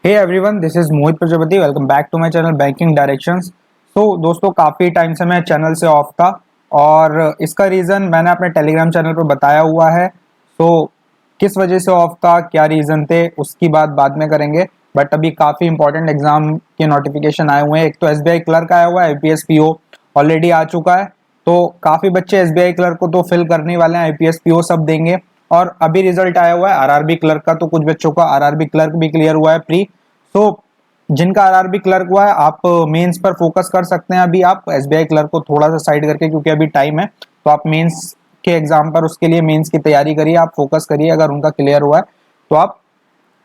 Hey everyone, this is Mohit Prajapati. Welcome back to my channel banking directions. तो दोस्तों, काफ़ी time से मैं चैनल से ऑफ था और इसका रीज़न मैंने अपने टेलीग्राम चैनल पर बताया हुआ है। तो किस वजह से ऑफ था, क्या रीज़न थे, उसकी बात बाद में करेंगे। बट अभी काफ़ी इंपॉर्टेंट एग्जाम के नोटिफिकेशन आए हुए हैं। एक तो एसबीआई क्लर्क आया हुआ है, आईपीएस पीओ ऑलरेडी आ चुका है। तो काफ़ी बच्चे एसबीआई क्लर्क को तो फिल करने वाले हैं, आईपीएस पीओ सब देंगे। और अभी रिजल्ट आया हुआ है आरआरबी क्लर्क का, तो कुछ बच्चों का आरआरबी क्लर्क भी क्लियर हुआ है प्री। तो जिनका आरआरबी क्लर्क हुआ है, आप मेंस पर फोकस कर सकते हैं। अभी आप एसबीआई क्लर्क को थोड़ा सा साइड करके, क्योंकि अभी टाइम है, तो आप मेंस के एग्जाम पर, उसके लिए मेंस की तैयारी करिए, आप फोकस करिए। अगर उनका क्लियर हुआ है तो आप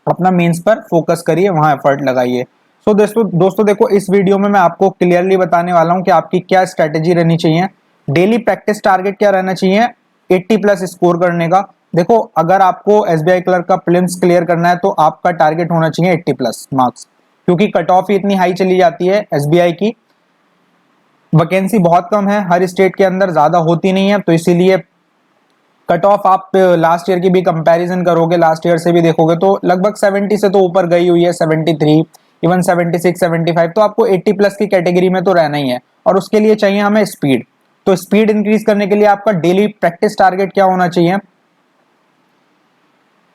अपना मेंस पर फोकस करिए, वहां एफर्ट लगाइए। सो दोस्तों देखो, इस वीडियो में मैं आपको क्लियरली बताने वाला हूं कि आपकी क्या स्ट्रेटेजी रहनी चाहिए। डेली प्रैक्टिस टारगेट क्या रहना चाहिए 80 प्लस स्कोर करने का। देखो, अगर आपको एसबीआई क्लर्क का प्रीलिम्स क्लियर करना है तो आपका टारगेट होना चाहिए 80 प्लस मार्क्स, क्योंकि कट ऑफ ही इतनी हाई चली जाती है एसबीआई की। वैकेंसी बहुत कम है, हर स्टेट के अंदर ज्यादा होती नहीं है, तो इसीलिए कट ऑफ आप लास्ट ईयर की भी कंपैरिजन करोगे, लास्ट ईयर से भी देखोगे तो लगभग 70 से तो ऊपर गई हुई है, 73, इवन 76, 75। तो आपको 80 प्लस की कैटेगरी में तो रहना ही है, और उसके लिए चाहिए हमें स्पीड। तो स्पीड इंक्रीज करने के लिए आपका डेली प्रैक्टिस टारगेट क्या होना चाहिए,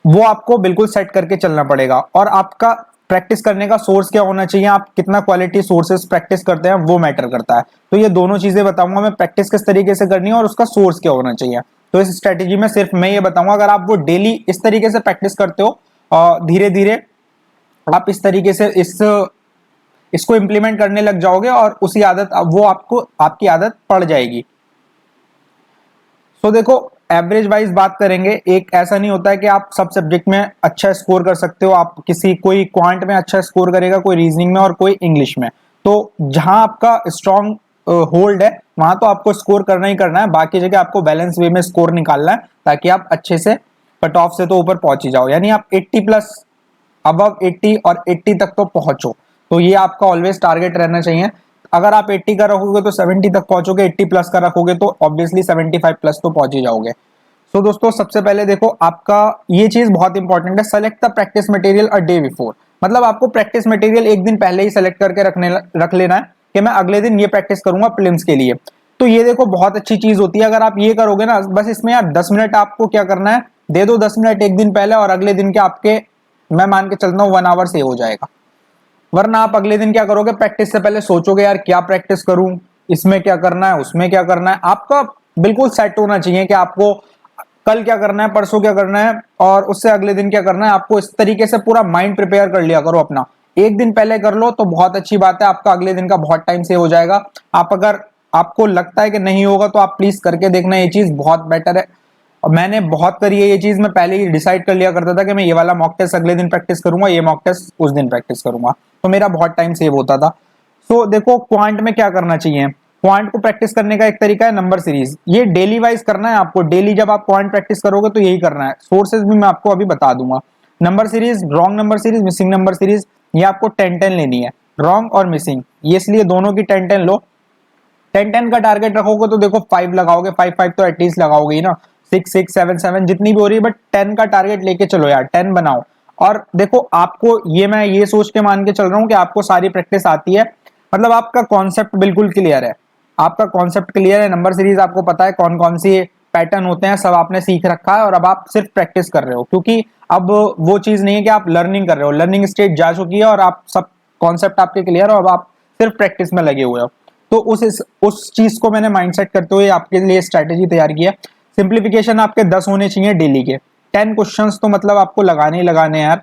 वो आपको बिल्कुल सेट करके चलना पड़ेगा। और आपका प्रैक्टिस करने का सोर्स क्या होना चाहिए, आप कितना क्वालिटी सोर्सेस प्रैक्टिस करते हैं, वो मैटर करता है। तो ये दोनों चीजें बताऊंगा मैं, प्रैक्टिस किस तरीके से करनी है और उसका सोर्स क्या होना चाहिए। तो इस स्ट्रेटेजी में सिर्फ मैं ये बताऊंगा, अगर आप वो डेली इस तरीके से प्रैक्टिस करते हो, धीरे धीरे आप इस तरीके से इसको इंप्लीमेंट करने लग जाओगे, और उसी आदत वो आपको आपकी आदत पड़ जाएगी। तो देखो, एवरेज वाइज बात करेंगे, एक ऐसा नहीं होता है कि आप सब सब्जेक्ट में अच्छा स्कोर कर सकते हो। आप कोई क्वांट में अच्छा स्कोर करेगा, कोई रीजनिंग में और कोई इंग्लिश में। तो जहां आपका स्ट्रॉन्ग होल्ड है, वहां तो आपको स्कोर करना ही करना है। बाकी जगह आपको बैलेंस वे में स्कोर निकालना है, ताकि आप अच्छे से कट ऑफ से तो ऊपर पहुंच ही जाओ, यानी आप 80 प्लस, अबव 80 और 80 तक तो पहुंचो। तो ये आपका ऑलवेज टारगेट रहना चाहिए। अगर आप 80 का रखोगे तो 70 तक पहुंचोगे, 80 प्लस का रखोगे तो ऑब्वियसली 75 प्लस तो पहुंच ही जाओगे। सो दोस्तों, सबसे पहले देखो, आपका ये चीज बहुत इंपॉर्टेंट है, select the practice material a day before. मतलब आपको प्रैक्टिस मटेरियल एक दिन पहले ही सेलेक्ट करके रख लेना है कि मैं अगले दिन ये प्रैक्टिस करूंगा प्रीलिम्स के लिए। तो ये देखो, बहुत अच्छी चीज होती है अगर आप ये करोगे ना। बस इसमें यार 10 मिनट आपको क्या करना है, दे दो 10 मिनट एक दिन पहले, और अगले दिन के आपके, मैं मान के चलता हूँ, 1 आवर से हो जाएगा। वरना आप अगले दिन क्या करोगे, प्रैक्टिस से पहले सोचोगे यार क्या प्रैक्टिस करूं, इसमें क्या करना है, उसमें क्या करना है। आपका बिल्कुल सेट होना चाहिए कि आपको कल क्या करना है, परसों क्या करना है, और उससे अगले दिन क्या करना है। आपको इस तरीके से पूरा माइंड प्रिपेयर कर लिया करो अपना। एक दिन पहले कर लो तो बहुत अच्छी बात है, आपका अगले दिन का बहुत टाइम से हो जाएगा। आप अगर आपको लगता है कि नहीं होगा तो आप प्लीज करके देखना, ये चीज बहुत बेटर है। और मैंने बहुत करी है ये चीज, मैं पहले ही डिसाइड कर लिया करता था कि मैं ये वाला मॉक टेस्ट अगले दिन प्रैक्टिस करूंगा, ये मॉक टेस्ट उस दिन प्रैक्टिस करूंगा, तो मेरा बहुत टाइम सेव होता था। सो देखो, क्वांट में क्या करना चाहिए, क्वांट को प्रैक्टिस करने का एक तरीका है नंबर सीरीज। ये डेली वाइज करना है आपको, डेली जब आप क्वांट प्रैक्टिस करोगे तो यही करना है। सोर्सेज भी मैं आपको अभी बता दूंगा। Number series, wrong number series, missing number series, ये आपको 10-10 लेनी है, रॉन्ग और मिसिंग, ये इसलिए दोनों की 10-10 लो। 10-10 का टारगेट रखोगे तो देखो 5 लगाओगे, 5-5 तो एटलीस्ट लगाओगे ही ना, 6-6-7-7 जितनी भी हो रही है, बट 10 का टारगेट लेके चलो यार, 10 बनाओ। और देखो, आपको ये, मैं ये सोच के मान के चल रहा हूँ कि आपको सारी प्रैक्टिस आती है, मतलब आपका कॉन्सेप्ट बिल्कुल क्लियर है। आपका कॉन्सेप्ट क्लियर है, नंबर सीरीज आपको पता है कौन कौन सी पैटर्न होते हैं, सब आपने सीख रखा है, और अब आप सिर्फ प्रैक्टिस कर रहे हो। क्योंकि अब वो चीज नहीं है कि आप लर्निंग कर रहे हो, लर्निंग स्टेज जा चुकी है और आप सब कॉन्सेप्ट आपके क्लियर है, और अब आप सिर्फ प्रैक्टिस में लगे हुए हो। तो उस चीज को मैंने माइंडसेट करते हुए आपके लिए स्ट्रैटेजी तैयार की है। सिंप्लीफिकेशन आपके 10 होने चाहिए डेली के, 10 क्वेश्चंस तो मतलब आपको लगाने ही लगाने हैं यार।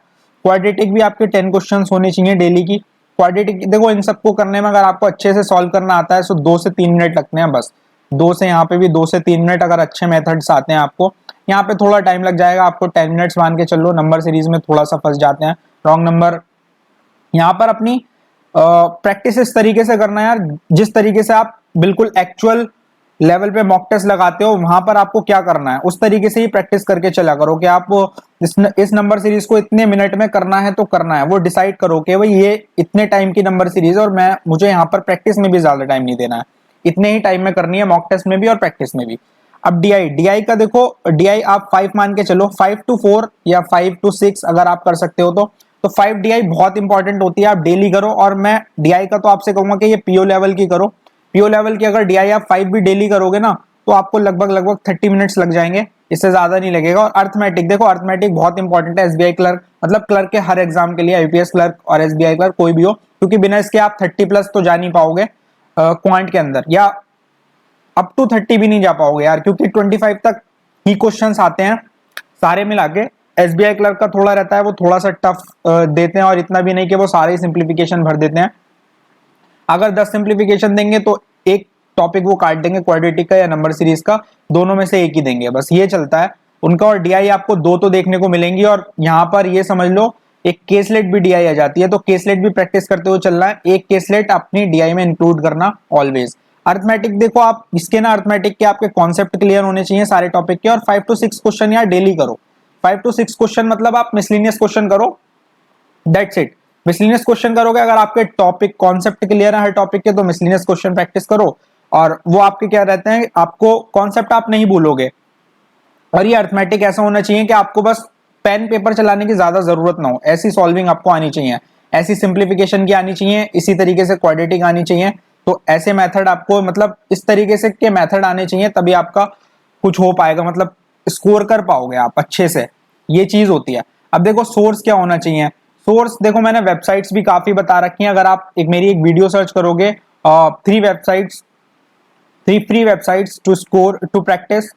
क्वाड्रेटिक भी आपके 10 क्वेश्चंस होने चाहिए डेली की। क्वाड्रेटिक देखो, इन सबको करने में अगर आपको अच्छे से सॉल्व करना आता है तो 2 से 3 मिनट लगते हैं बस। दो से यहाँ पे भी 2 से 3 मिनट, अगर अच्छे मेथड्स आते हैं आपको। यहाँ पे थोड़ा टाइम लग जाएगा, आपको 10 मिनट्स मान के चलो। नंबर सीरीज में थोड़ा सा फंस जाते हैं, रॉन्ग नंबर। यहाँ पर अपनी प्रैक्टिस इस तरीके से करना है यार, जिस तरीके से आप बिल्कुल एक्चुअल लेवल पे मॉक टेस्ट लगाते हो, वहां पर आपको क्या करना है उस तरीके से ही प्रैक्टिस करके चला करो। कि आप इस नंबर सीरीज को इतने मिनट में करना है तो करना है, वो डिसाइड करो कि भाई ये इतने टाइम की नंबर सीरीज है, और मुझे यहाँ पर प्रैक्टिस में भी ज्यादा टाइम नहीं देना है, इतने ही टाइम में करनी है मॉक टेस्ट में भी और प्रैक्टिस में भी। अब डीआई का देखो, डीआई आप 5 मान के चलो, 5 to 4 या 5 to 6 अगर आप कर सकते हो तो। तो 5 DI बहुत इंपॉर्टेंट होती है, आप डेली करो। और मैं DI का तो आपसे कहूंगा कि ये PO लेवल की करो। PO लेवल की अगर DI आप 5 भी डेली करोगे ना तो आपको लगभग 30 मिनट्स लग जाएंगे, इससे ज्यादा नहीं लगेगा। और अर्थमेटिक देखो, अर्थमेटिक बहुत इंपॉर्टेंट है SBI क्लर्क, मतलब क्लर्क के हर एग्जाम के लिए, IPS क्लर्क और SBI क्लर्क कोई भी हो, क्योंकि बिना इसके आप 30+ तो जा नहीं पाओगे क्वांट के अंदर, या अप टू 30 भी नहीं जा पाओगे यार, क्योंकि 25 तक ही क्वेश्चंस आते हैं सारे मिला के। SBI क्लर्क का थोड़ा रहता है, वो थोड़ा सा टफ देते हैं, और इतना भी नहीं कि वो सारे सिंप्लीफिकेशन भर देते हैं। अगर 10 सिंप्लीफिकेशन देंगे तो एक टॉपिक वो काट देंगे, क्वाड्रेटिक का या नंबर सीरीज का, दोनों में से एक ही देंगे, बस ये चलता है उनका। और DI आपको 2 तो देखने को मिलेंगी। और यहाँ पर ये समझ लो एक केसलेट भी DI आ जाती है, तो केसलेट भी प्रैक्टिस करते हुए चलना है, एक केसलेट अपनी DI में इंक्लूड करना ऑलवेज। अर्थमेटिक देखो, आप इसके ना अर्थमेटिक के आपके कॉन्सेप्ट क्लियर होने चाहिए सारे टॉपिक के, और 5 to 6 क्वेश्चन यार डेली करो। 5 to 6 क्वेश्चन मतलब आप मिसलिनियस क्वेश्चन करो, दैट्स इट। मिसलिनियस क्वेश्चन करोगे, अगर आपके टॉपिक कॉन्सेप्ट क्लियर है हर टॉपिक के, तो मिसलिनियस क्वेश्चन प्रैक्टिस करो, और वो आपके क्या रहते हैं, आपको कॉन्सेप्ट आप नहीं भूलोगे। और ये अर्थमेटिक ऐसा होना चाहिए कि आपको बस पेन पेपर चलाने की ज्यादा जरूरत ना हो, ऐसी सॉल्विंग आपको आनी चाहिए, ऐसी सिंप्लीफिकेशन की आनी चाहिए, इसी तरीके से क्वाड्रेटिक आनी चाहिए। तो ऐसे मेथड आपको, मतलब इस तरीके से के मेथड आने चाहिए, तभी आपका कुछ हो पाएगा, मतलब स्कोर कर पाओगे आप अच्छे से, ये चीज होती है। अब देखो सोर्स क्या होना चाहिए। सोर्स देखो, मैंने वेबसाइट्स भी काफी बता रखी हैं, अगर आप मेरी एक वीडियो सर्च करोगे 3 free websites to score to practice,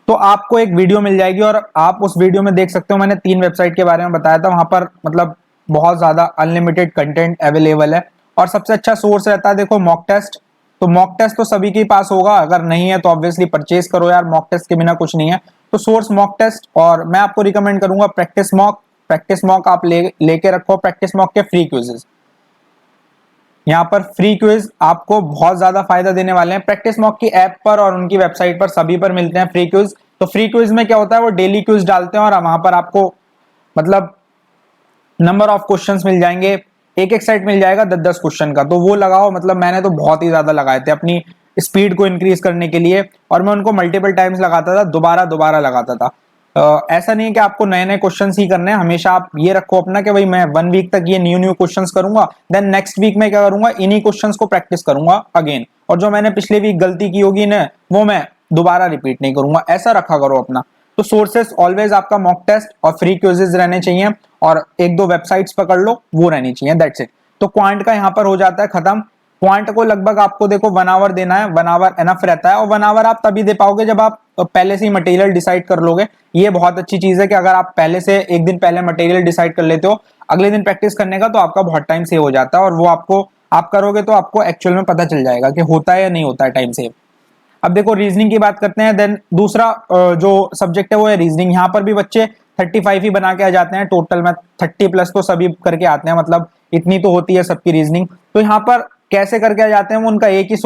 तो आपको एक वीडियो मिल जाएगी, और आप उस वीडियो में देख सकते हो मैंने 3 वेबसाइट के बारे में बताया था। वहां पर मतलब बहुत ज्यादा अनलिमिटेड कंटेंट अवेलेबल है। और सबसे अच्छा सोर्स रहता है देखो मॉक टेस्ट। तो मॉक टेस्ट तो सभी के पास होगा, अगर नहीं है तो ऑब्वियसली परचेज करो यार, मॉक टेस्ट के बिना कुछ नहीं है। तो सोर्स मॉक टेस्ट, और मैं आपको रिकमेंड करूंगा प्रैक्टिस मॉक। प्रैक्टिस मॉक आप लेके रखो, प्रैक्टिस मॉक के फ्री क्विजेस, यहाँ पर फ्री क्विज आपको बहुत ज्यादा फायदा देने वाले हैं। प्रैक्टिस मॉक की ऐप पर और उनकी वेबसाइट पर सभी पर मिलते हैं फ्री क्विज। तो फ्री क्विज में क्या होता है, वो डेली क्विज डालते हैं, और वहां पर आपको मतलब नंबर ऑफ क्वेश्चंस मिल जाएंगे, एक सेट मिल जाएगा 10-10 क्वेश्चन का। तो वो लगाओ, मतलब मैंने तो बहुत ही ज्यादा लगाए थे अपनी स्पीड को इंक्रीज करने के लिए, और मैं उनको मल्टीपल टाइम्स लगाता था, दोबारा दोबारा लगाता था। ऐसा नहीं है कि आपको नए नए क्वेश्चन ही करने हैं, हमेशा आप ये रखो अपना कि भाई मैं 1 वीक तक ये न्यू क्वेश्चंस करूंगा, देन नेक्स्ट वीक में क्या करूंगा, इन्हीं क्वेश्चंस को प्रैक्टिस करूंगा अगेन, और जो मैंने पिछले वीक गलती की होगी ना वो मैं दोबारा रिपीट नहीं करूंगा, ऐसा रखा करो अपना। तो सोर्सेस ऑलवेज आपका मॉक टेस्ट और फ्री क्विजेस रहने चाहिए, और 1-2 वेबसाइट्स पकड़ लो वो रहनी चाहिए, दैट्स इट। तो क्वांट का यहाँ पर हो जाता है खत्म। क्वांट को लगभग आपको देखो 1 आवर देना है, 1 आवर एनफ रहता है, और 1 आवर आप तभी दे पाओगे जब आप पहले से ही मटेरियल डिसाइड कर लोगे। ये बहुत अच्छी चीज है कि अगर आप पहले से एक दिन पहले मटेरियल डिसाइड कर लेते हो अगले दिन प्रैक्टिस करने का, तो आपका बहुत टाइम सेव हो जाता है, और वो आपको आप करोगे तो आपको एक्चुअल में पता चल जाएगा कि होता है या नहीं होता है टाइम सेव। अब देखो रीजनिंग की बात करते हैं, देन दूसरा जो सब्जेक्ट है वो है रीजनिंग। यहाँ पर भी बच्चे 35 ही बना के आ जाते हैं, टोटल में 30+ तो सभी करके आते हैं, मतलब इतनी तो होती है सबकी रीजनिंग। तो यहाँ पर कैसे करके आ जाते हैं वो, उनका एक ही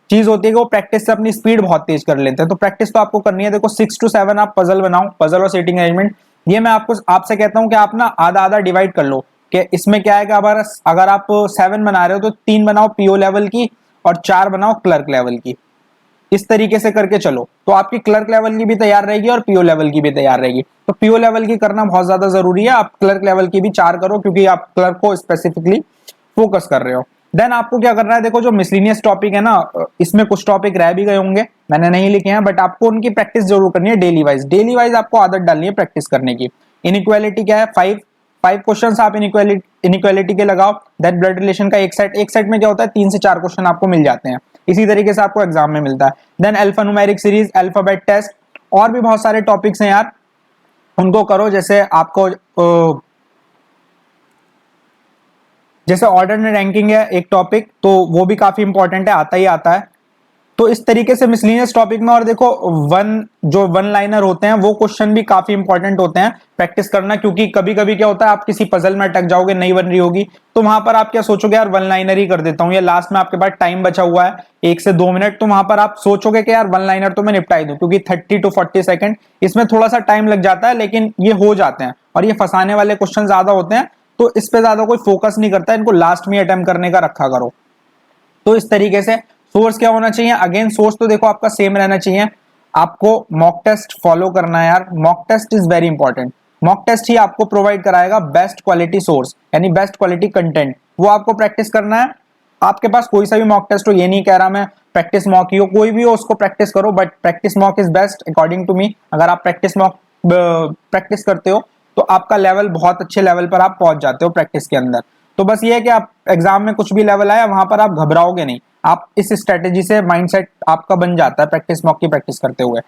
चीज होती है कि वो प्रैक्टिस से अपनी स्पीड बहुत तेज कर लेते हैं। तो प्रैक्टिस तो आपको करनी है, देखो 6 to 7 आप पजल बनाओ, पजल और सेटिंग अरेंजमेंट। ये मैं आपको आपसे कहता हूँ कि आप ना आधा आधा डिवाइड कर लो, कि इसमें क्या है कि अगर आप 7 बना रहे हो तो 3 बनाओ PO लेवल की और 4 बनाओ क्लर्क लेवल की, इस तरीके से करके चलो, तो आपकी क्लर्क लेवल की भी तैयार रहेगी और PO लेवल की भी तैयार रहेगी। तो PO लेवल की करना बहुत ज्यादा जरूरी है, आप क्लर्क लेवल की भी 4 करो, क्योंकि आप क्लर्क को स्पेसिफिकली फोकस कर रहे हो। देन आपको क्या करना है, देखो जो मिसलिनियस टॉपिक है ना, इसमें कुछ टॉपिक रह भी गए होंगे, मैंने नहीं लिखे हैं, बट आपको उनकी प्रैक्टिस जरूर करनी है डेली वाइज। डेली वाइज आपको आदत डालनी है प्रैक्टिस करने की। इनइक्वालिटी क्या है, 5 क्वेश्चन आप इनइक्वालिटी के लगाओ। देन ब्लड रिलेशन का एक सेट में क्या होता है, 3 से 4 क्वेश्चन आपको मिल जाते हैं, इसी तरीके से आपको एग्जाम में मिलता है। Then alphanumeric series, alphabet test, और भी बहुत सारे टॉपिक्स हैं यार, उनको करो। जैसे आपको जैसे ऑर्डर एंड रैंकिंग है एक टॉपिक, तो वो भी काफी इंपॉर्टेंट है, आता ही आता है। तो इस तरीके से मिसलिनियस टॉपिक में, और देखो जो वन लाइनर होते हैं वो क्वेश्चन भी काफी इंपॉर्टेंट होते हैं प्रैक्टिस करना, क्योंकि कभी कभी क्या होता है आप किसी पजल में अटक जाओगे, नहीं बन रही होगी, तो वहां पर आप क्या सोचोगे, यार 1 लाइनर ही कर देता हूं, या लास्ट में आपके पास टाइम बचा हुआ है 1 से 2 मिनट, तो वहां पर आप सोचोगे कि यार 1 लाइनर तो मैं निपटाई दूं, क्योंकि 30 to 40 सेकंड इसमें थोड़ा सा टाइम लग जाता है, लेकिन ये हो जाते हैं, और ये फंसाने वाले क्वेश्चन ज्यादा होते हैं, तो इस पे ज्यादा कोई फोकस नहीं करता है, इनको लास्ट में अटेम्प्ट करने का रखा करो। तो इस तरीके से सोर्स क्या होना चाहिए, अगेन सोर्स तो देखो आपका सेम रहना चाहिए। आपको मॉक टेस्ट फॉलो करना है यार, mock test is very important. Mock test ही आपको प्रोवाइड कराएगा बेस्ट क्वालिटी सोर्स, यानी बेस्ट क्वालिटी कंटेंट, वो आपको प्रैक्टिस करना है। आपके पास कोई सा भी मॉक टेस्ट हो, ये नहीं कह रहा मैं प्रैक्टिस मॉक ही हो, कोई भी हो उसको प्रैक्टिस करो, but practice mock is best according to me. अगर आप प्रैक्टिस मॉक प्रैक्टिस करते हो तो आपका लेवल बहुत अच्छे लेवल पर आप पहुंच जाते हो प्रैक्टिस के अंदर। तो बस ये है कि आप एग्जाम में कुछ भी लेवल आया वहां पर आप घबराओगे नहीं, आप इस स्ट्रेटेजी से माइंडसेट आपका बन जाता है प्रैक्टिस मॉक की प्रैक्टिस करते हुए।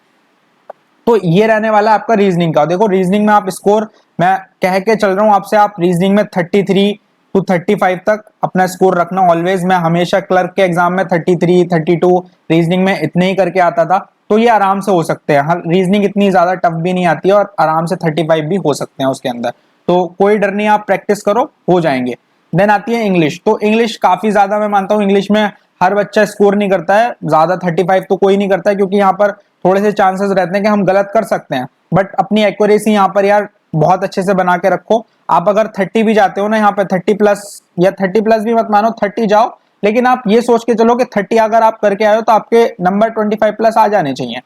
तो ये रहने वाला है आपका रीजनिंग का। देखो रीजनिंग में आप स्कोर, मैं कह के चल रहा हूं आपसे, आप रीजनिंग में 33 टू 35 तक अपना स्कोर रखना ऑलवेज। मैं हमेशा क्लर्क के एग्जाम में 33 32 रीजनिंग में इतने ही करके आता था, तो ये आराम से हो सकते हैं। रीजनिंग इतनी ज्यादा टफ भी नहीं आती है और आराम से 35 भी हो सकते हैं उसके अंदर, तो कोई डर नहीं, आप प्रैक्टिस करो, हो जाएंगे। देन आती है इंग्लिश। तो इंग्लिश काफी ज्यादा मैं मानता हूँ इंग्लिश में हर बच्चा स्कोर नहीं करता है ज्यादा, 35 तो कोई नहीं करता है, क्योंकि यहाँ पर थोड़े से चांसेस रहते हैं कि हम गलत कर सकते हैं, बट अपनी एक्यूरेसी यहाँ पर यार बहुत अच्छे से बना के रखो। आप अगर 30 भी जाते हो ना यहाँ पे 30 प्लस, या 30 प्लस भी मत मानो, 30 जाओ, लेकिन आप ये सोच के चलो कि 30 अगर आप करके आए हो तो आपके नंबर 25 प्लस आ जाने चाहिए।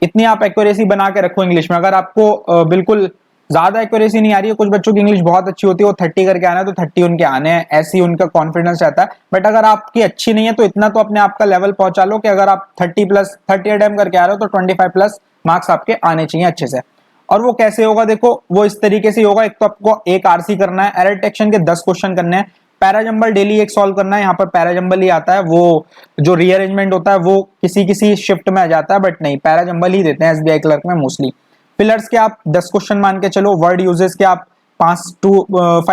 इतनी आप एक्यूरेसी बना के रखो इंग्लिश में। अगर आपको बिल्कुल ज्यादा एक्यूरेसी नहीं आ रही है, कुछ बच्चों की इंग्लिश बहुत अच्छी होती है, वो 30 करके आना है तो 30 उनके आने हैं, ऐसी उनका कॉन्फिडेंस रहता है। बट अगर आपकी अच्छी नहीं है तो इतना तो अपने आप का लेवल पहुंचा लो कि अगर आप 30 प्लस 30 अटेम्प्ट करके आ रहे हो तो 25 प्लस मार्क्स आपके आने चाहिए अच्छे से। और वो कैसे होगा, देखो वो इस तरीके से होगा, एक तो आपको एक आरसी करना है, एरर डिटेक्शन के 10 क्वेश्चन करने हैं, पैराजंबल डेली एक सॉल्व करना है। यहाँ पर पैराजंबल ही आता है, वो जो रीअरेंजमेंट होता है वो किसी किसी शिफ्ट में आ जाता है, बट नहीं पैराजंबल ही देते हैं एसबीआई क्लर्क में मोस्टली। फिलर्स के आप 10 क्वेश्चन मान के चलो, वर्ड यूजेस के आप 5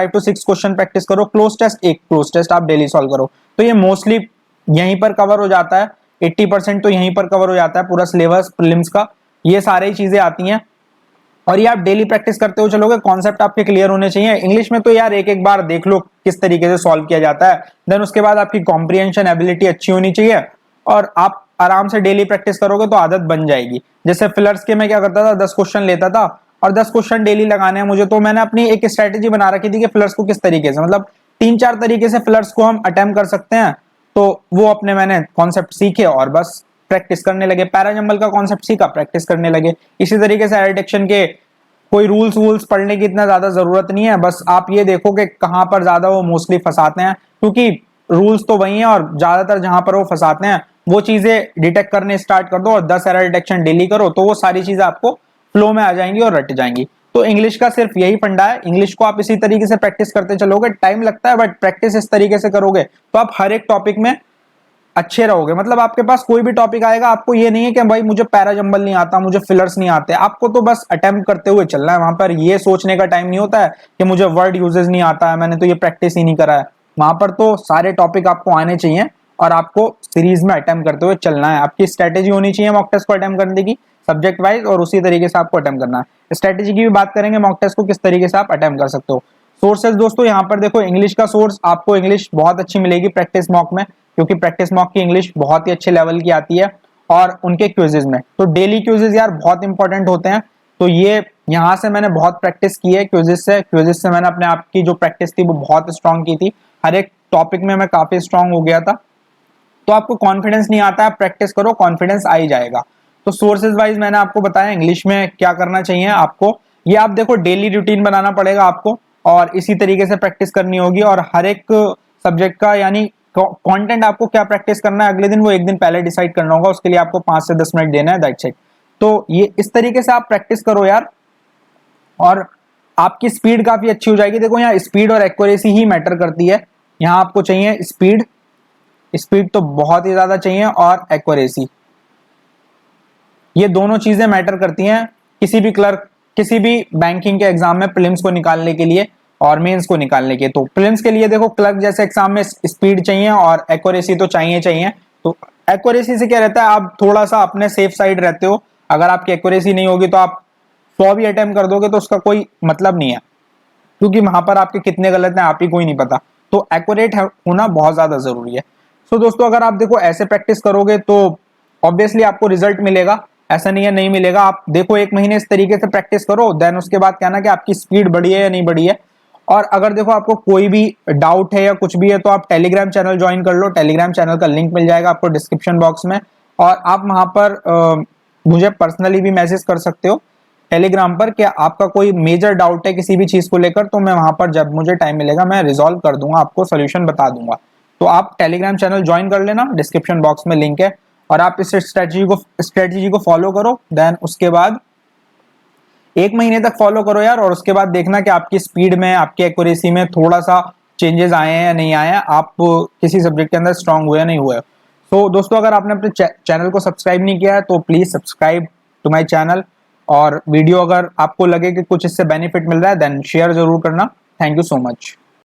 to 6 क्वेश्चन प्रैक्टिस करो, क्लोज टेस्ट एक क्लोज टेस्ट आप डेली सॉल्व करो। तो ये मोस्टली यहीं पर कवर हो जाता है, 80% तो यहीं पर कवर हो जाता है पूरा सिलेबस प्रीलिम्स का, ये सारी चीजें आती हैं। और ये आप डेली प्रैक्टिस करते हो चलोगे, कॉन्सेप्ट आपके क्लियर होने चाहिए। इंग्लिश में तो यार एक एक बार देख लो किस तरीके से सॉल्व किया जाता है, देन उसके बाद आपकी कॉम्प्रिहेंशन एबिलिटी अच्छी होनी चाहिए, और आप आराम से डेली प्रैक्टिस करोगे तो आदत बन जाएगी। जैसे फिलर्स के मैं क्या करता था, 10 क्वेश्चन लेता था और 10 क्वेश्चन डेली लगाने हैं मुझे, तो मैंने अपनी एक स्ट्रेटेजी बना रखी थी कि फिलर्स को किस तरीके से, मतलब 3-4 तरीके से फिलर्स को हम अटेम्प्ट कर सकते हैं। तो वो अपने मैंने कॉन्सेप्ट सीखे और बस प्रैक्टिस करने लगे। पैराजंबल का कॉन्सेप्ट सीखा, प्रैक्टिस करने लगे। इसी तरीके से एरर डिटेक्शन के कोई रूल्स वूल्स पढ़ने की इतना ज्यादा जरूरत नहीं है, बस आप ये देखो कि कहां पर ज्यादा वो मोस्टली फंसाते हैं, क्योंकि रूल्स तो वही हैं और ज्यादातर जहां पर वो फंसाते हैं वो चीजें डिटेक्ट करने स्टार्ट कर दो और 10 एरर डिटेक्शन डेली करो, तो वो सारी चीजें आपको फ्लो में आ जाएंगी और रट जाएंगी। तो इंग्लिश का सिर्फ यही फंडा है, इंग्लिश को आप इसी तरीके से प्रैक्टिस करते चलोगे, टाइम लगता है बट प्रैक्टिस इस तरीके से करोगे तो आप हर एक टॉपिक में अच्छे रहोगे। मतलब आपके पास कोई भी टॉपिक आएगा, आपको ये नहीं है कि भाई मुझे पैराजंबल नहीं आता, मुझे फिलर्स नहीं आते, आपको तो बस अटेम्प्ट करते हुए चलना है। वहां पर ये सोचने का टाइम नहीं होता है कि मुझे वर्ड यूजेस नहीं आता है, मैंने तो ये प्रैक्टिस ही नहीं करा है। वहां पर तो सारे टॉपिक आपको आने चाहिए और आपको सीरीज में अटेम्प्ट करते हुए चलना है। आपकी स्ट्रेटेजी होनी चाहिए मॉक टेस्ट को अटेम्प्ट करने की सब्जेक्ट वाइज, और उसी तरीके से आपको अटेम्प्ट करना है। स्ट्रेटेजी की भी बात करेंगे, मॉक टेस्ट को किस तरीके से आप अटेम्प्ट कर सकते हो। सोर्सेज दोस्तों यहाँ पर देखो, इंग्लिश का सोर्स आपको इंग्लिश बहुत अच्छी मिलेगी प्रैक्टिस मॉक में, क्योंकि प्रैक्टिस मॉक की इंग्लिश बहुत ही अच्छे लेवल की आती है। और उनके क्विजेज में तो डेली क्विजेज यार बहुत इंपॉर्टेंट होते हैं, तो ये यहाँ से मैंने बहुत प्रैक्टिस की है क्विजेज से मैंने अपने आप की जो प्रैक्टिस थी वो बहुत स्ट्रांग की थी, हर एक टॉपिक में मैं काफी स्ट्रांग हो गया था। तो आपको कॉन्फिडेंस नहीं आता है, प्रैक्टिस करो, कॉन्फिडेंस आ ही जाएगा। तो सोर्सेज वाइज मैंने आपको बताया इंग्लिश में क्या करना चाहिए आपको, ये आप देखो डेली रूटीन बनाना पड़ेगा आपको, और इसी तरीके से प्रैक्टिस करनी होगी। और हर एक सब्जेक्ट का यानी कंटेंट आपको क्या प्रैक्टिस करना है अगले दिन, वो एक दिन पहले डिसाइड करना होगा, उसके लिए आपको 5 से 10 मिनट देना है, दैट्स इट। तो ये इस तरीके से आप प्रैक्टिस करो यार, और आपकी स्पीड काफी अच्छी हो जाएगी। देखो यहाँ स्पीड और एक्यूरेसी ही मैटर करती है, यहाँ आपको चाहिए स्पीड, स्पीड तो बहुत ही ज्यादा चाहिए, और एक्यूरेसी, ये दोनों चीजें मैटर करती हैं किसी भी क्लर्क, किसी भी बैंकिंग के एग्जाम में प्रीलिम्स को निकालने के लिए और मेंस को निकालने के। तो प्रीलिम्स के लिए देखो क्लर्क जैसे एग्जाम में स्पीड चाहिए और एक्यूरेसी तो चाहिए। तो एक्यूरेसी से क्या रहता है, आप थोड़ा सा अपने सेफ साइड रहते हो, अगर आपकी एक्यूरेसी नहीं होगी तो आप 100 भी अटेम्प्ट कर दोगे तो उसका कोई मतलब नहीं है, क्योंकि वहां पर आपके कितने गलत हैं आप ही को ही नहीं पता। तो एक्यूरेट होना बहुत ज्यादा जरूरी है। तो दोस्तों अगर आप देखो ऐसे प्रैक्टिस करोगे तो ऑब्वियसली आपको रिजल्ट मिलेगा, ऐसा नहीं है नहीं मिलेगा। आप देखो 1 महीने इस तरीके से प्रैक्टिस करो, देन उसके बाद कहना कि आपकी स्पीड बढ़ी है या नहीं बढ़ी है। और अगर देखो आपको कोई भी डाउट है या कुछ भी है तो आप टेलीग्राम चैनल ज्वाइन कर लो, टेलीग्राम चैनल का लिंक मिल जाएगा आपको डिस्क्रिप्शन बॉक्स में, और आप वहां पर मुझे पर्सनली भी मैसेज कर सकते हो। टेलीग्राम पर कि आपका कोई मेजर डाउट है किसी भी चीज को लेकर, तो मैं वहां पर जब मुझे टाइम मिलेगा मैं रिजॉल्व कर दूंगा, आपको सोल्यूशन बता दूंगा। तो आप टेलीग्राम चैनल ज्वाइन कर लेना, डिस्क्रिप्शन बॉक्स में लिंक है, और आप इस स्ट्रेटजी को फॉलो करो। देन उसके बाद 1 महीने तक फॉलो करो यार, और उसके बाद देखना कि आपकी स्पीड में, आपकी एक्यूरेसी में थोड़ा सा चेंजेस आए हैं या नहीं आए हैं, आप किसी सब्जेक्ट के अंदर स्ट्रांग हुए या नहीं हुए। तो दोस्तों, अगर आपने अपने चैनल को सब्सक्राइब नहीं किया है तो please subscribe to my channel, और वीडियो अगर आपको लगे कि कुछ इससे बेनिफिट मिल रहा है देन शेयर जरूर करना। Thank you so much.